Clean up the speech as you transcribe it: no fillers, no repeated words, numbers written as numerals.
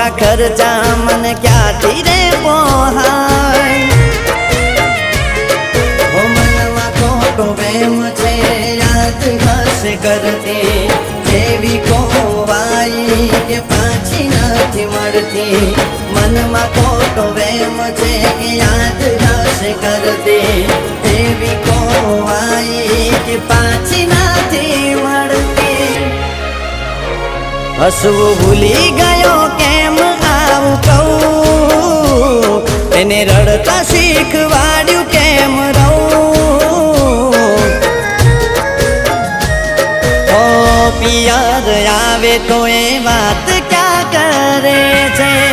મોંઘા ખર્ચા મને ક્યાંથી રે પોહાય ઓ મનમાં ખોટો વેમ છે યાદ હશે કરતી એવી કોવાઈ કે પાછી નથી મળતી મનમાં ખોટો વેમ છે યાદ હશે કરતી એવી કોવાઈ કે પાછી નથી મળતી હસવું ભૂલી ગયો કેમ આવું કહું એને રડતા શીખવાડ્યું કેમ રહું ઓ પિયર આવે તો એ વાત ક્યાં કરે છે